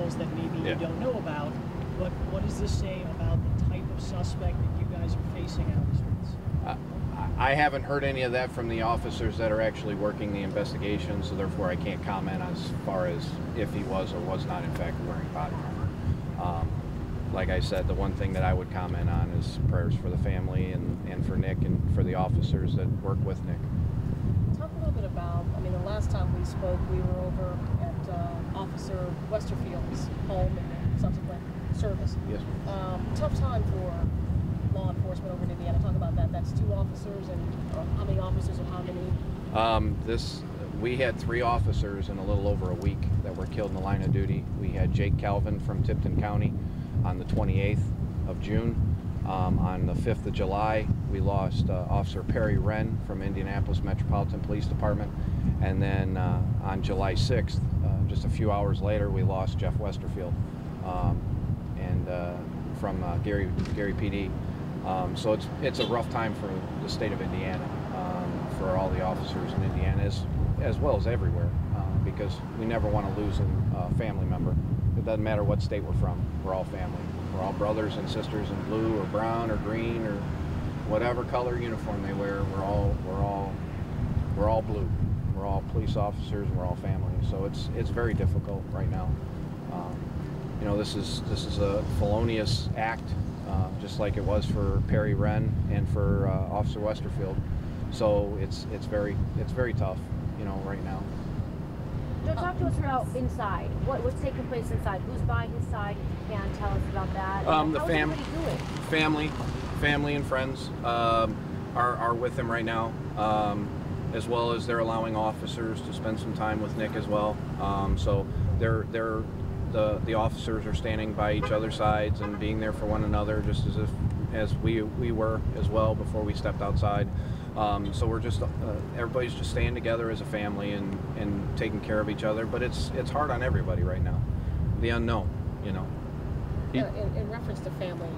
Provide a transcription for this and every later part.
details that maybe you don't know about. But what does this say about the type of suspect that you guys are facing out in the streets? I haven't heard any of that from the officers that are actually working the investigation, so therefore I can't comment as far as if he was or was not in fact wearing body armor. Like I said, the one thing that I would comment on is prayers for the family and for Nick and for the officers that work with Nick. Talk a little bit about, I mean, the last time we spoke, we were over at Officer Westerfield's home and subsequent service. Yes. Tough time for law enforcement over in Indiana. Talk about that. That's 2 officers, and how many officers or how many? We had 3 officers in a little over a week that were killed in the line of duty. We had Jake Calvin from Tipton County on the 28th of June. On the 5th of July, we lost Officer Perry Wren from Indianapolis Metropolitan Police Department. And then on July 6th, just a few hours later, we lost Jeff Westerfield from Gary PD. So it's a rough time for the state of Indiana, for all the officers in Indiana, as well as everywhere, because we never want to lose a family member. It doesn't matter what state we're from, we're all family. We're all brothers and sisters in blue or brown or green or whatever color uniform they wear. We're all blue. We're all police officers and we're all family. So it's very difficult right now. You know, this is a felonious act, just like it was for Perry Wren and for Officer Westerfield. So it's very tough, you know, right now. Joe, talk to us about inside. What's taking place inside? Who's by his side? If you can tell us about that. Family and friends are with him right now, as well as they're allowing officers to spend some time with Nick as well. So the officers are standing by each other's sides and being there for one another, just as we were as well before we stepped outside. So we're just everybody's just staying together as a family and taking care of each other. But it's hard on everybody right now. The unknown, you know. In reference to family,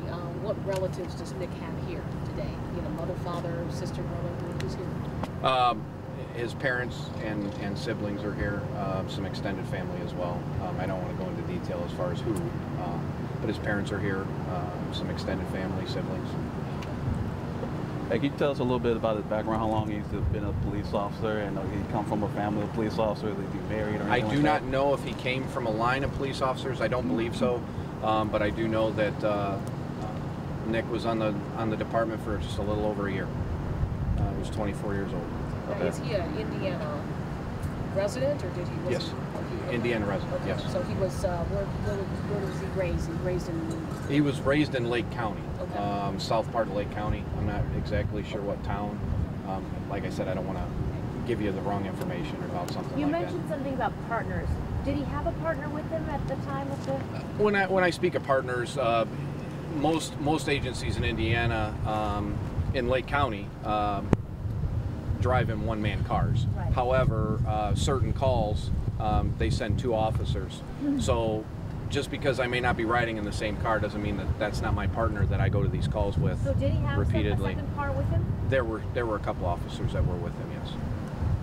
what relatives does Nick have here today? You know, mother, father, sister, brother, who's here? His parents and siblings are here. Some extended family as well. I don't want to go into detail as far as who, but his parents are here. Some extended family, siblings. Hey, can you tell us a little bit about his background? How long he's been a police officer, and he come from a family of police officers? Is he married or anything? I do not know if he came from a line of police officers. I don't believe so, but I do know that Nick was on the department for just a little over a year. He was 24 years old. Okay. Is he an Indiana resident, or did he? Yes, Indiana resident. Okay. Yes. So he was. Where was he raised? He was raised in Lake County, okay. South part of Lake County. I'm not exactly sure what town. Like I said, I don't want to give you the wrong information about something you like that. You mentioned something about partners. Did he have a partner with him at the time of the? When I speak of partners, most agencies in Indiana, in Lake County, drive in one-man cars. Right. However, certain calls, they send 2 officers. So just because I may not be riding in the same car doesn't mean that that's not my partner that I go to these calls with. So did he have repeatedly. a second car with him? There were a couple officers that were with him, yes.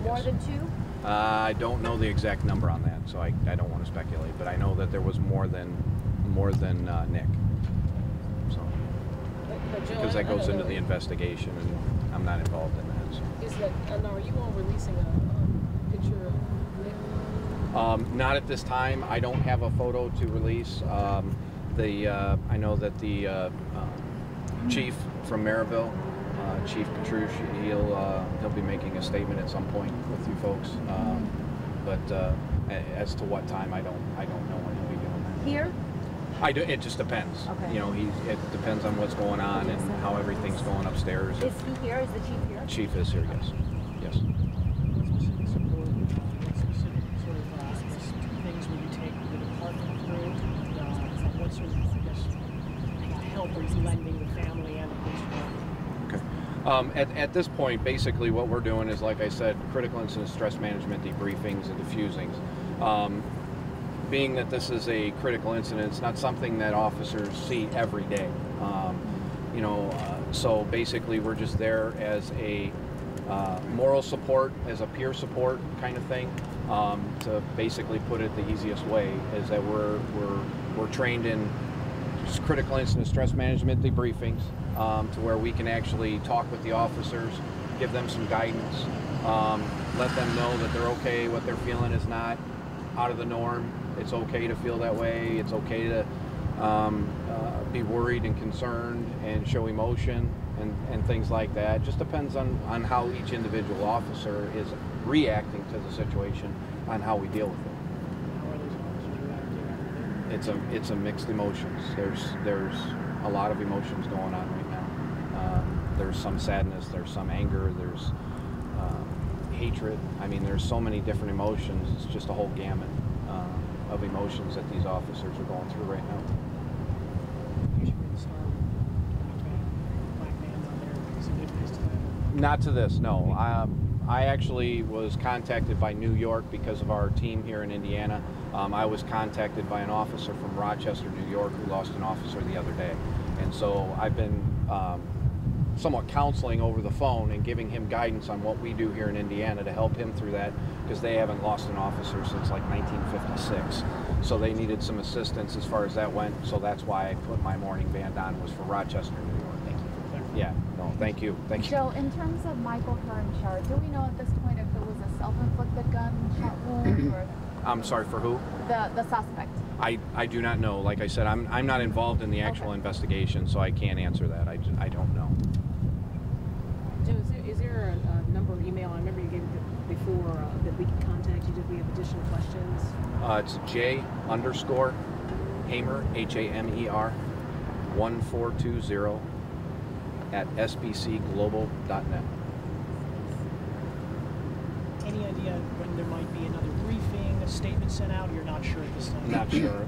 More than 2? I don't know the exact number on that, so I don't want to speculate. But I know that there was more than Nick. So because that goes into the investigation, and I'm not involved in that. So. Is that? Now, are you all releasing a picture of Nick? Not at this time. I don't have a photo to release. I know that the chief from Merriville, Chief Petrush, he'll be making a statement at some point with you folks. But as to what time, I don't know when he'll be doing that. Here? It just depends. Okay. You know, it depends on what's going on and how everything's going upstairs. Is he here? Is the chief here? Chief is here. Yes. Yes. What sort of, I guess, help are you lending the family and the police department? Okay. At this point, basically what we're doing is, like I said, critical incident stress management debriefings and diffusings. Being that this is a critical incident, it's not something that officers see every day. You know, so basically we're just there as a moral support, as a peer support kind of thing. To basically put it the easiest way is that we're trained in just critical incident stress management debriefings, to where we can actually talk with the officers, give them some guidance, let them know that they're okay, what they're feeling is not out of the norm. It's okay to feel that way. It's okay to be worried and concerned and show emotion and things like that. It just depends on how each individual officer is reacting to the situation, on how we deal with it. How are those officers reacting? It's a mixed emotions. There's a lot of emotions going on right now. There's some sadness, there's some anger, there's hatred. I mean, there's so many different emotions. It's just a whole gamut of emotions that these officers are going through right now. You should really start black man down there. Is it good to that? Not to this, no. I actually was contacted by New York because of our team here in Indiana. I was contacted by an officer from Rochester, New York, who lost an officer the other day. And so I've been somewhat counseling over the phone and giving him guidance on what we do here in Indiana to help him through that, because they haven't lost an officer since like 1956. So they needed some assistance as far as that went. So that's why I put my morning band on, was for Rochester, New York. Thank you for clarifying. Yeah, no, thank you. Thank you. Joe, in terms of Michael Kernchar, do we know at this point if it was a self-inflicted gunshot wound or I'm sorry, for who? the suspect? I do not know. Like I said, I'm not involved in the actual investigation, so I can't answer that. I don't know. Joe, is there a number or email? I remember you gave it before that we can contact you if we have additional questions. It's J_Hamer, Hamer, 1420 @sbcglobal.net. Any idea when there might be another briefing, a statement sent out? Or you're not sure at this time? Not sure.